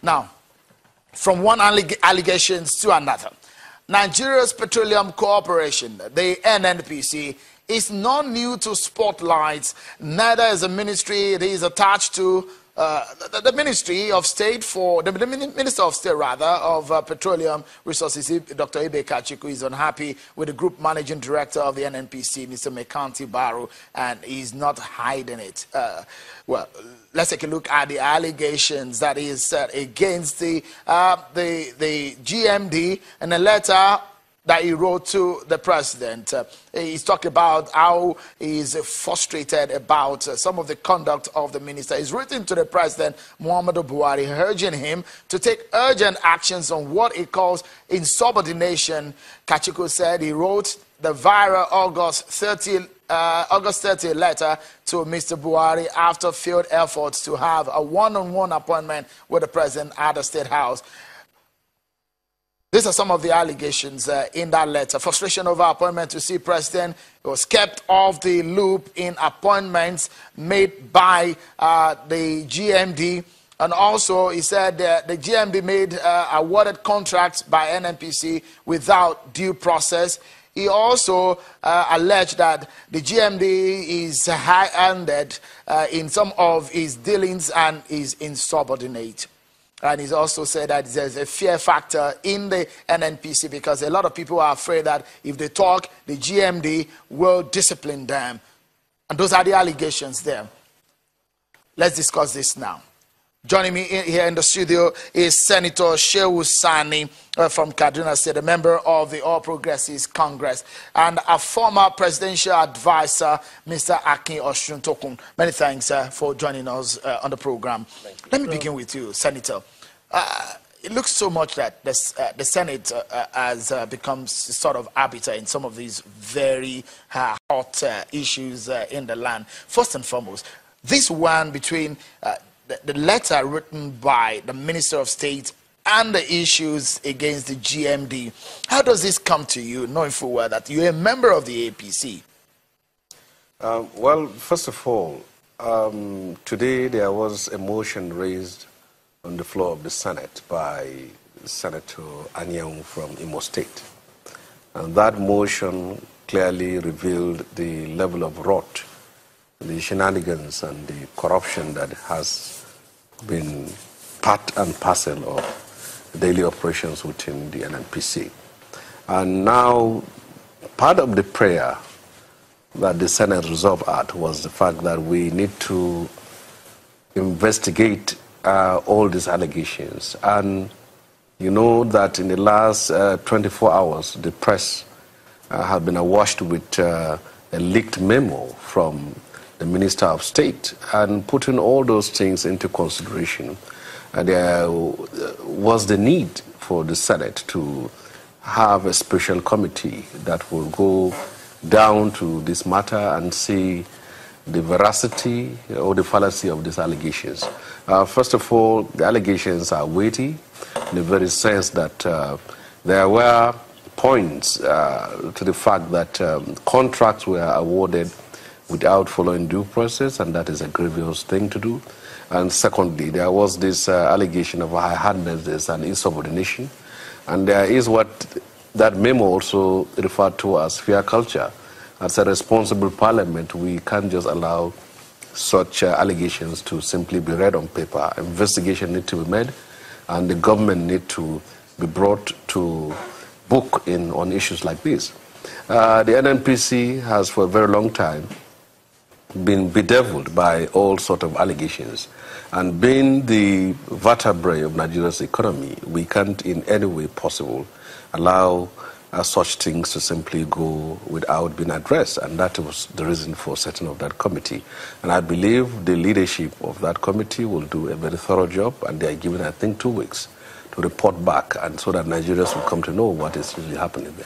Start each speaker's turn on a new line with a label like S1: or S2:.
S1: Now, from one allegations to another, Nigeria's Petroleum Corporation, the NNPC, is not new to spotlights. Neither is a ministry it is attached to. The Ministry of State for the Minister of State of Petroleum Resources, Dr. Kachukwu, is unhappy with the group managing director of the NNPC, Mr. Mekanti Baru, and he's not hiding it. Well, let's take a look at the allegations that is set against the GMD in a letter that he wrote to the president. He's talking about how he's frustrated about some of the conduct of the minister. He's written to the president, Muhammadu Buhari, urging him to take urgent actions on what he calls insubordination. Kachukwu said he wrote the viral August 30 letter to Mr. Buhari after failed efforts to have a one-on-one appointment with the president at the State House. These are some of the allegations in that letter. Frustration over appointment to see president. He was kept off the loop in appointments made by the GMD. And also, he said the GMD made awarded contracts by NNPC without due process. He also alleged that the GMD is high-handed in some of his dealings and is insubordinate. And he's also said that there's a fear factor in the NNPC because a lot of people are afraid that if they talk, the GMD will discipline them. And those are the allegations there. Let's discuss this now. Joining me here in the studio is Senator Shehu Sani from Kaduna State, a member of the All Progressives Congress, and a former presidential advisor, Mr. Akin Osuntokun. Many thanks for joining us on the program. Let me begin with you, Senator. It looks so much that the Senate has become sort of arbiter in some of these very hot issues in the land. First and foremost, this one between the letter written by the Minister of State and the issues against the GMD. How does this come to you, knowing full well that you're a member of the APC?
S2: Well, first of all, today there was a motion raised on the floor of the Senate by Senator Anyanwu from Imo State. And that motion clearly revealed the level of rot, the shenanigans and the corruption that has been part and parcel of daily operations within the NNPC. And now, part of the prayer that the Senate resolved at was the fact that we need to investigate all these allegations. And you know that in the last 24 hours, the press have been awash with a leaked memo from the Minister of State, and putting all those things into consideration, there was the need for the Senate to have a special committee that will go down to this matter and see the veracity or the fallacy of these allegations. First of all, the allegations are weighty in the very sense that there were points to the fact that contracts were awarded without following due process, and that is a grievous thing to do. And secondly, there was this allegation of high-handedness and insubordination. And there is what that memo also referred to as fear culture. As a responsible parliament, we can't just allow such allegations to simply be read on paper. Investigation needs to be made, and the government needs to be brought to book on issues like this. The NNPC has for a very long time been bedeviled by all sorts of allegations. And being the vertebrae of Nigeria's economy, we can't in any way possible allow such things to simply go without being addressed. And that was the reason for setting up that committee. And I believe the leadership of that committee will do a very thorough job, and they are given, I think, 2 weeks to report back, and so that Nigerians will come to know what is really happening there.